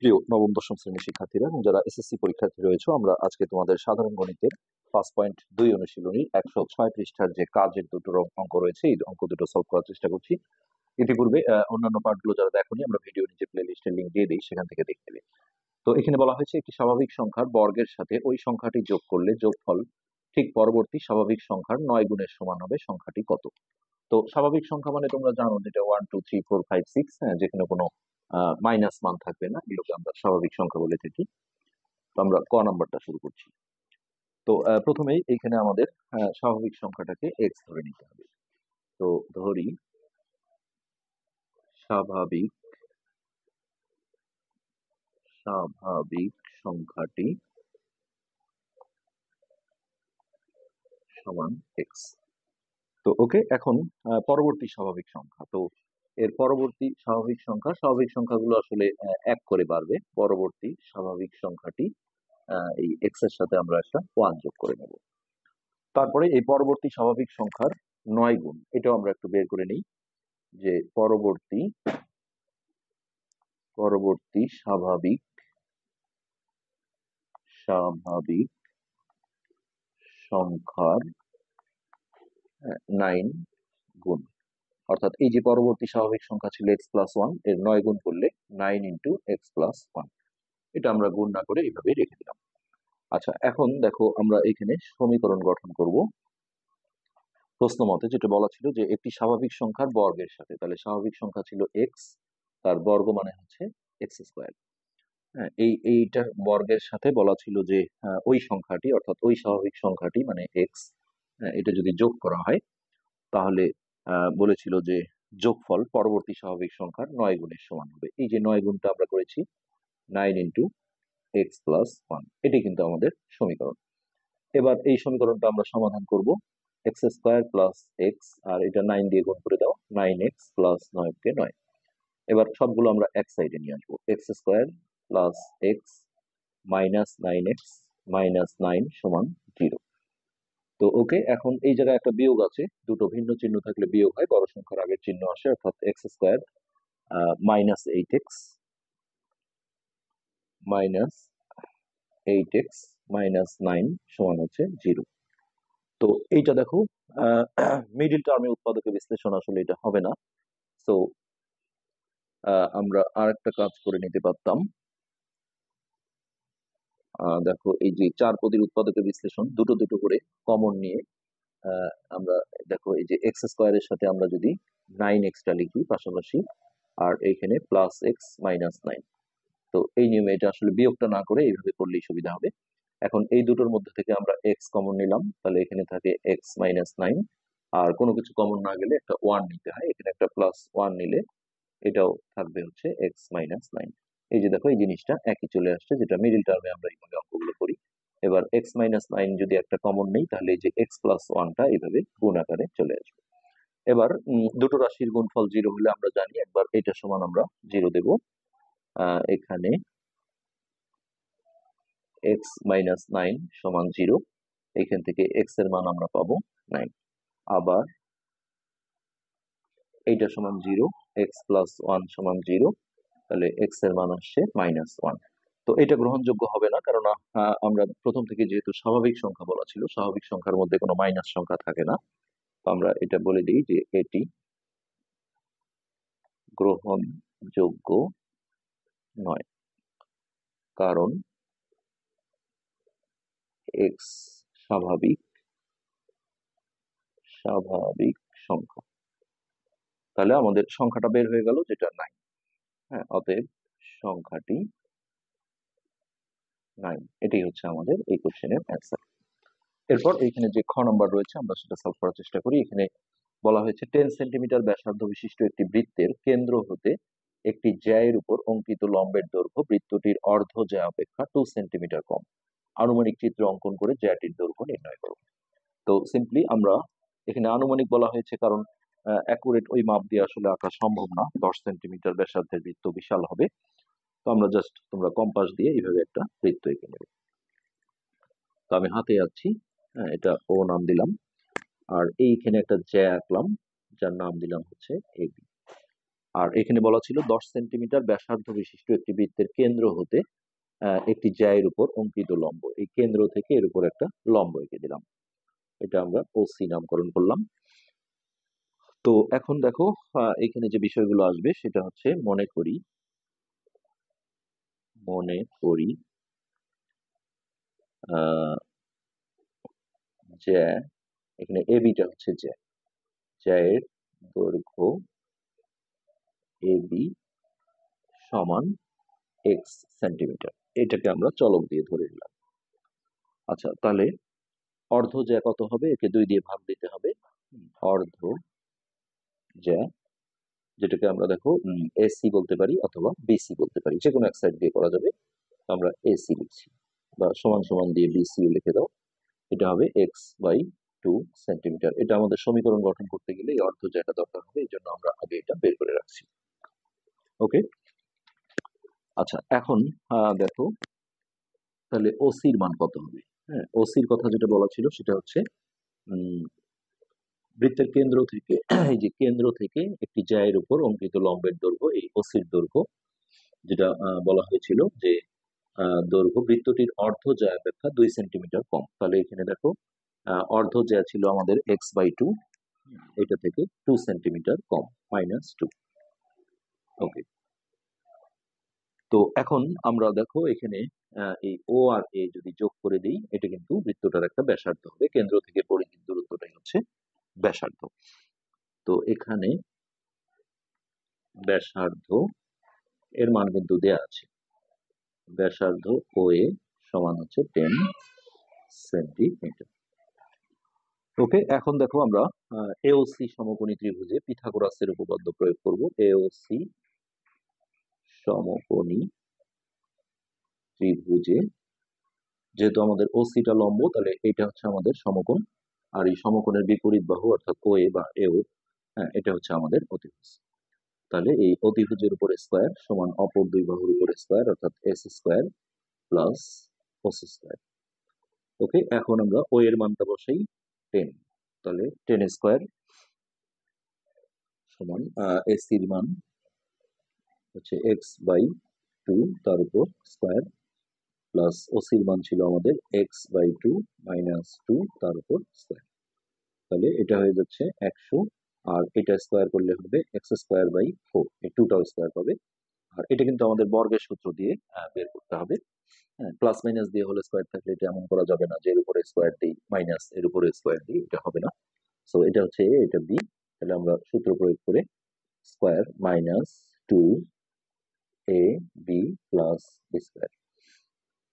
প্রিয় নবম দশম শ্রেণীর শিক্ষার্থীরা এবং যারা এসএসসি পরীক্ষার্থী রয়েছে, আমরা আজকে তোমাদের সাধারণ গণিতের 5.2 অনুশীলনীর 106 পৃষ্ঠার যে কাজের দুটো অঙ্ক রয়েছে, এই অঙ্ক দুটো সলভ করার চেষ্টা করছি। ইতিপূর্বে অন্যান্য পার্টগুলো যারা দেখোনি, আমরা ভিডিও নিচে প্লে লিস্টের লিঙ্ক দিয়ে দিই, সেখান থেকে দেখে নেবে। তো এখানে বলা হয়েছে একটি স্বাভাবিক সংখ্যার বর্গের সাথে ওই সংখ্যাটি যোগ করলে যোগফল ঠিক পরবর্তী স্বাভাবিক সংখ্যার 9 গুণের সমান হবে, সংখ্যাটি কত? তো স্বাভাবিক সংখ্যা মানে তোমরা জানো যেটা 1 2 3 4 5 6, হ্যাঁ, যেখানে কোনো মাইনাস মান থাকবে না, এগুলোকে আমরা স্বাভাবিক সংখ্যা বলে থাকি। তো আমরা ক নাম্বারটা শুরু করছি। তো প্রথমেই এখানে আমাদের স্বাভাবিক সংখ্যাটাকে এক্স ধরে নিতে হবে। তো ধরি স্বাভাবিক স্বাভাবিক সংখ্যাটি সমান এক্স। তো ওকে, এখন পরবর্তী স্বাভাবিক সংখ্যা। তো এর পরবর্তী স্বাভাবিক সংখ্যাগুলো আসলে এক করে বাড়বে। পরবর্তী স্বাভাবিক সংখ্যাটি এই এক্স এর সাথে আমরা একটা 1 যোগ করে নেব। তারপরে এই পরবর্তী স্বাভাবিক সংখ্যার 9 গুণ, এটাও আমরা একটু বের করে নিই, যে পরবর্তী স্বাভাবিক সংখ্যার 9 গুণ। অর্থাৎ এই যে পরবর্তী স্বাভাবিক সংখ্যা ছিল এক্স প্লাস 1, এর 9 গুণ করলে 9 ইন্টু এক্স প্লাস 1। এটা আমরা গুণ না করে এইভাবে রেখে দিলাম। আচ্ছা, এখন দেখো আমরা এখানে সমীকরণ গঠন করব। প্রশ্ন মতে যেটা বলা ছিল যে একটি স্বাভাবিক সংখ্যার বর্গের সাথে, তাহলে স্বাভাবিক সংখ্যা ছিল এক্স, তার বর্গ মানে হচ্ছে এক্স স্কোয়ার। হ্যাঁ, এইটার বর্গের সাথে বলা ছিল যে ওই সংখ্যাটি, অর্থাৎ ওই স্বাভাবিক সংখ্যাটি মানে এক্স, এটা যদি যোগ করা হয় তাহলে বলেছিল যে যোগফল পরবর্তী স্বাভাবিক সংখ্যার 9 গুণের সমান হবে। এই যে 9 গুণটা আমরা করেছি, 9 ইন্টু এক্স প্লাস 1, এটি কিন্তু আমাদের সমীকরণ। এবার এই সমীকরণটা আমরা সমাধান করব। এক্স স্কোয়ার প্লাস এক্স, আর এটা 9 দিয়ে গুণ করে দাও, 9x প্লাস 9কে 9। এবার সবগুলো আমরা এক সাইডে নিয়ে আসবো। X square plus x minus 9x minus 9 সমান 0। তো ওকে, এখন এই জায়গায় একটা বিয়োগ আছে, দুটো ভিন্ন চিহ্ন থাকলে বিয়োগ হয়, বড় সংখ্যার আগের চিহ্ন আসে, অর্থাৎ x square minus 8x minus 8x minus 9 সমান হচ্ছে 0। তো এইটা দেখো মিডিল টার্মে উৎপাদকে বিশ্লেষণ আসলে এটা হবে না। তো আমরা আর একটা কাজ করে নিতে পারতাম। দেখো এই যে 4 পদের উৎপাদকে বিশ্লেষণ, দুটো দুটো করে কমন নিয়ে আমরা দেখো এই যে এক্স স্কোয়ারের সাথে আমরা যদি 9x লিখি পাশাপাশি, আর এইখানে প্লাস এক্স মাইনাস 9। তো এই নিয়মে এটা আসলে বিয়োগটা না করে এইভাবে করলেই সুবিধা হবে। এখন এই দুটোর মধ্যে থেকে আমরা এক্স কমন নিলাম, তাহলে এখানে থাকে এক্স মাইনাস 9, আর কোনো কিছু কমন না গেলে একটা 1 নিতে হয়, এখানে একটা প্লাস 1 নিলে এটাও থাকবে হচ্ছে এক্স মাইনাস 9। এই যে দেখো এই জিনিসটা একই চলে আসছে, যেটা মিডিল টার্মে আমরা এইভাবে অঙ্কগুলো করি। এবার এক্স মাইনাস 9 যদি একটা কমন নেই, তাহলে এই যে এক্স প্লাস 1টা এইভাবে গুণ আকারে চলে আসবে। এবার দুটো রাশির গুণফল 0 হলে আমরা জানি একবার এটা সমান আমরা 0 দেব। এখানে এক্স মাইনাস 9 সমান 0, এখান থেকে এক্স এর মান আমরা পাবো 9। আবার এইটা সমান 0, এক্স প্লাস 1 সমান 0, তাহলে এক্স এর মান আসছে মাইনাস 1। তো এটা গ্রহণযোগ্য হবে না, কারণ আমরা প্রথম থেকে যেহেতু স্বাভাবিক সংখ্যা বলা ছিল, স্বাভাবিক সংখ্যার মধ্যে কোনো মাইনাস সংখ্যা থাকে না। তো আমরা এটা বলে দিই যে এটি গ্রহণযোগ্য নয়, কারণ এক্স স্বাভাবিক সংখ্যা। তাহলে আমাদের সংখ্যাটা বের হয়ে গেল, যেটা 9। হ্যাঁ, অতএব সংখ্যাটি 9। এটাই হচ্ছে আমাদের এই কোশ্চেনের অ্যান্সার। এরপর এখানে যে খ নাম্বার রয়েছে আমরা সেটা সলভ করার চেষ্টা করি। এখানে বলা হয়েছে 10 সেন্টিমিটার ব্যাসার্ধ বিশিষ্ট একটি বৃত্তের কেন্দ্র হতে একটি জ্যায়ের উপর অঙ্কিত লম্বের দৈর্ঘ্য বৃত্তটির অর্ধ জ্যা অপেক্ষা 2 সেন্টিমিটার কম। আনুমানিক চিত্র অঙ্কন করে জ্যাটির দৈর্ঘ্য নির্ণয় করো। তো সিম্পলি আমরা এখানে আনুমানিক বলা হয়েছে, কারণ অ্যাকুরেট ওই মাপ দিয়ে আসলে আঁকা সম্ভব না, 10 সেন্টিমিটার ব্যাসার্ধের বৃত্ত বিশাল হবে। তো আমরা জাস্ট তোমরা কম্পাস দিয়ে এইভাবে একটা বৃত্ত এঁকে নেবে। তো আমি হাতে আছি, এটা ও নাম দিলাম, আর এইখানে একটা জ্যা আঁকলাম যার নাম দিলাম হচ্ছে এবি। আর এখানে বলা ছিল 10 সেন্টিমিটার ব্যাসার্ধ বিশিষ্ট একটি বৃত্তের কেন্দ্র হতে একটি জ্যায়ের উপর অঙ্কিত লম্ব, এই কেন্দ্র থেকে এর উপর একটা লম্ব এঁকে দিলাম, এটা আমরা ওসি নামকরণ করলাম। তো এখন দেখো এখানে যে বিষয়গুলো আসবে সেটা হচ্ছে মনে করি যে এখানে এবিটা হচ্ছে জ্যায়ের দৈর্ঘ্য এবি সমান এক্স সেন্টিমিটার, এটাকে আমরা চলক দিয়ে ধরে নিলাম। আচ্ছা, তাহলে অর্ধ জ্যা কত হবে? একে 2 দিয়ে ভাগ দিতে হবে। অর্ধ জ্যা, যেটাকে আমরা দেখো এসি বলতে পারি অথবা বিসি বলতে পারি, যে কোনো এক সাইড দিয়ে করা যাবে। আমরা এসি লিখছি, বা সমান সমান দিয়ে বিসি লিখে দাও। এটা হবে x/2 সেন্টিমিটার। এটা আমাদের সমীকরণ গঠন করতে গেলে এই অর্ধ জ্যাটা দরকার হবে, এই জন্য আমরা আগে এটা বের করে রাখছি। ওকে, আচ্ছা এখন দেখো তাহলে ওসির মান কত হবে। হ্যাঁ, ওসির কথা যেটা বলা ছিল সেটা হচ্ছে বৃত্তের কেন্দ্র থেকে এই যে কেন্দ্র থেকে একটি জ্যায়ের উপর অঙ্কিত লম্বের দৈর্ঘ্য, এই ওসির দৈর্ঘ্য, যেটা বলা হয়েছিল যে দৈর্ঘ্য বৃত্তটির অর্ধ জ্যা অপেক্ষা 2 সেন্টিমিটার কম। তাহলে এখানে দেখো অর্ধ জ্যা ছিল আমাদের x/2, এটা থেকে 2 সেন্টিমিটার কম, -2। ওকে, তো এখন আমরা দেখো এখানে এই ও আর এ যদি যোগ করে দিই, এটা কিন্তু বৃত্তটার একটা ব্যাসার্ধ হবে। কেন্দ্র থেকে পরিধির দূরত্বটাই হচ্ছে ব্যাসার্ধ। তো এখানে ব্যাসার্ধ এর মান কিন্তু দেয়া আছে, ব্যাসার্ধ ও এ সমান হচ্ছে 10 সেন্টিমিটার। ওকে, এখন দেখো আমরা এওসি সমকোণী ত্রিভুজে পিথাগোরাসের উপপাদ্য প্রয়োগ করব। এওসি সমকোণী ত্রিভুজে যেহেতু আমাদের ওসিটা লম্ব, তাহলে এটা হচ্ছে আমাদের সমকোণ, আর এই সমকোণের বিপরীত বাহু অর্থাৎ ও এ বা এও, হ্যাঁ, এটা হচ্ছে আমাদের অতিভুজ। তাহলে এই অতিভুজের উপর স্কয়ার সমান অপর দুই বাহুর উপর স্কয়ার অর্থাৎ S square plus OC square. Okay, এখন আমরা ও এর মানটা বসাই 10, তাহলে 10 স্কয়ার সমান এসির মান হচ্ছে x/2 তার উপর স্কয়ার প্লাস ওসির মান ছিল আমাদের x/2 -2 তার উপর স্কয়ার। তাহলে এটা হয়ে যাচ্ছে 100, আর এটা স্কয়ার করলে হবে x²/4, এই 2টাও স্কয়ার পাবে। আর এটা কিন্তু আমাদের বর্গের সূত্র দিয়ে বের করতে হবে। হ্যাঁ, প্লাস মাইনাস দিয়ে হলে স্কয়ার থাকলে এটা এমন করা যাবে না যে এর উপরে স্কয়ার দিই মাইনাস এর উপরে স্কয়ার দিই, এটা হবে না। সো এটা হচ্ছে এ, এটা বি। তাহলে আমরা সূত্র প্রয়োগ করে square -2 A B plus B square,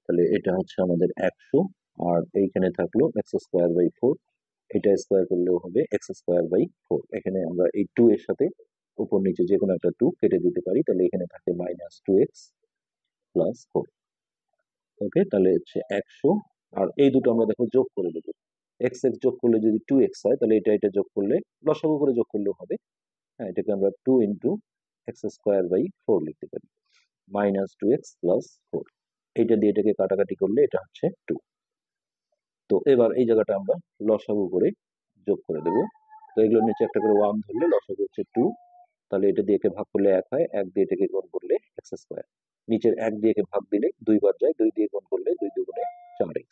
তাহলে এটা হচ্ছে আমাদের 100, আর এইখানে থাকলো x²/4, এটা স্কয়ার করলেও হবে x²/4। এখানে আমরা এই 2 এর সাথে উপর নিচে যে কোনো একটা 2 কেটে দিতে পারি, তাহলে এখানে থাকে -2x প্লাস 4। ওকে, তাহলে হচ্ছে 100, আর এই দুটো আমরা দেখো যোগ করে দেবো। x x যোগ করলে যদি 2x হয়, তাহলে এটা যোগ করলে লসাগু করে যোগ করলেও হবে। হ্যাঁ, এটাকে আমরা 2 ইন্টু x²/4 লিখতে পারি, -2x প্লাস 4। এইটা দিয়ে এটাকে কাটাকাটি করলে এটা হচ্ছে 2। তো এবার এই জায়গাটা আমরা লসাগু করে যোগ করে দেবো। তো এগুলোর নিচে একটা করে 1 ধরলে লসাগু হচ্ছে 2, তাহলে এটা দিয়ে ভাগ করলে 1 হয়, 1 দিয়ে এটাকে গুণ করলে x²। নিচের 1 দিয়ে ভাগ দিলে 2 বার যায়, 2 দিয়ে গুণ করলে 2 দুগুণে 4x।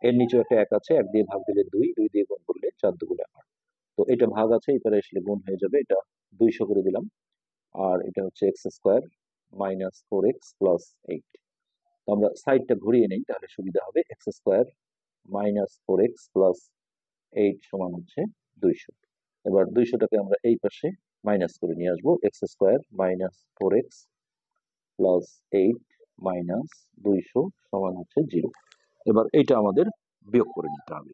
এর নিচেও একটা 1 আছে, 1 দিয়ে ভাগ দিলে 2, 2 দিয়ে গুণ করলে 4 দুগুণে 8। তো এটা ভাগ আছে, এবারে আসলে গুণ হয়ে যাবে, এটা 200 করে দিলাম। আর এটা হচ্ছে x² -4x প্লাস 8। তো আমরা সাইডটা ঘুরিয়ে নেই, তাহলে সুবিধা হবে। x² -4x প্লাস 8 সমান হচ্ছে 200। এবার 200টাকে আমরা এই পাশে মাইনাস করে নিয়ে আসবো, x² -4x প্লাস 8 মাইনাস 200 সমান হচ্ছে 0। এবার এইটা আমাদের বিয়োগ করে নিতে হবে।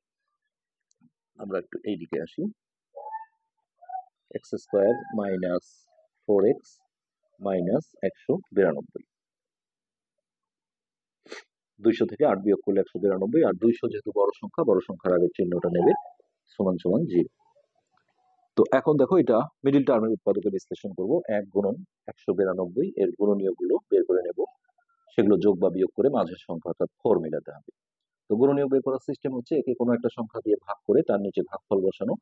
আমরা একটু এই দিকে আসি, x² -4x মাইনাস 192, 200 থেকে 8 বিয়োগ করলে 192, আর 200 যেহেতু বড় সংখ্যা, বড় সংখ্যার আগে চিহ্নটা নেবে, সমান সমান 0। তো এখন দেখো এটা মিডিল টার্মের উৎপাদকে বিশ্লেষণ করব। 1 গুণন 192 এর গুণনীয় গুলো বের করে নেব, সেগুলো যোগ বা বিয়োগ করে মাঝের সংখ্যা অর্থাৎ 4 মেলাতে হবে। তো গুণনীয় বের করার সিস্টেম হচ্ছে একে কোনো একটা সংখ্যা দিয়ে ভাগ করে তার নিচে ভাগফল বসানো,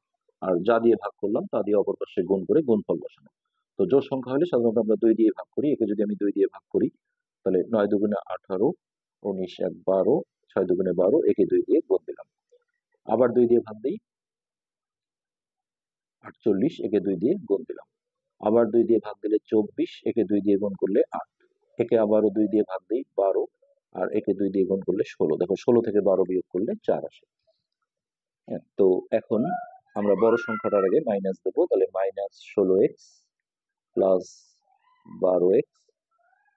আর যা দিয়ে ভাগ করলাম তা দিয়ে অপর পাশে গুণ করে গুণফল বসানো। তো জোড় সংখ্যা হলে সাধারণত আমরা 2 দিয়ে ভাগ করি। একে যদি আমি 2 দিয়ে ভাগ করি তাহলে 9 দুগুণে 18, 19 এক 12, 6 দুগুণে 12, একে 2 দিয়ে গুণ দিলাম। আবার 2 দিয়ে ভাগ দিই, 48, একে 2 দিয়ে গুণ দিলাম। আবার 2 দিয়ে ভাগ দিলে 24, একে 2 দিয়ে গুণ করলে 8, একে আবারও 2 দিয়ে ভাগ দিই 12, আর একে 2 দিয়ে গুণ করলে 16। দেখো 16 থেকে 12 বিয়োগ করলে 4 আসে। হ্যাঁ, তো এখন আমরা বড় সংখ্যাটার আগে মাইনাস দেবো, তাহলে -16x প্লাস 12x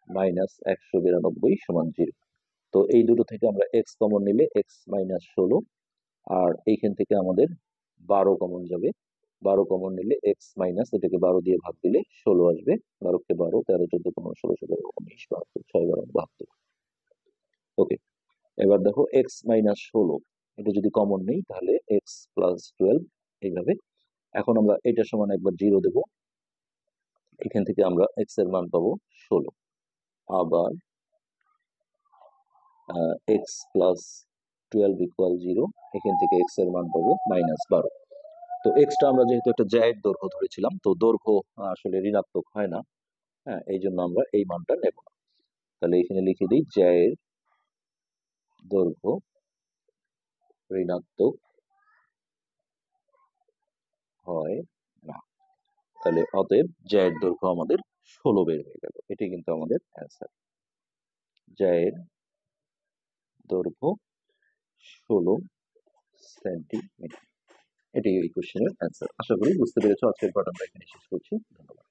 মাইনাস 192 সমান 0। তো এই দুটো থেকে আমরা x কমন নিলে x মাইনাস 16, আর এইখান থেকে আমাদের 12 কমন যাবে। 12 কমন নিলে x মাইনাস, এটাকে 12 দিয়ে ভাগ দিলে 16 আসবে। 12 কে 12, 13, 14, 15, 16, 17, 19, 72, 6, 12, 72। ওকে, এবার দেখো x মাইনাস 16, এটা যদি কমন নেই তাহলে x প্লাস 12 এইভাবে। এখন আমরা এটা সমান একবার 0 দেব, এখান থেকে আমরা x এর মান পাবো 16। আবার x প্লাস 12 ইকুয়াল 0, এখান থেকে x এর মান পাবো -12। তো এক্সটা আমরা যেহেতু একটা জায়ের দৈর্ঘ্য ধরেছিলাম, তো দৈর্ঘ্য আসলে ঋণাত্মক হয় না, হ্যাঁ, এই জন্য আমরা এই মানটা নেব না। তাহলে এখানে লিখে দিই জায়ের দৈর্ঘ্য ঋণাত্মক হয় না। তাহলে অতএব জায়ের দৈর্ঘ্য আমাদের 16 বের হয়ে গেল। এটি কিন্তু আমাদের অ্যান্সার। জায়ের দৈর্ঘ্য 16 সেন্টিমিটার। এটি এই কোশ্চেনের অ্যান্সার। আশা করি বুঝতে পেরেছো। আজকের পাঠ আমরা এখানে শেষ করছি। ধন্যবাদ।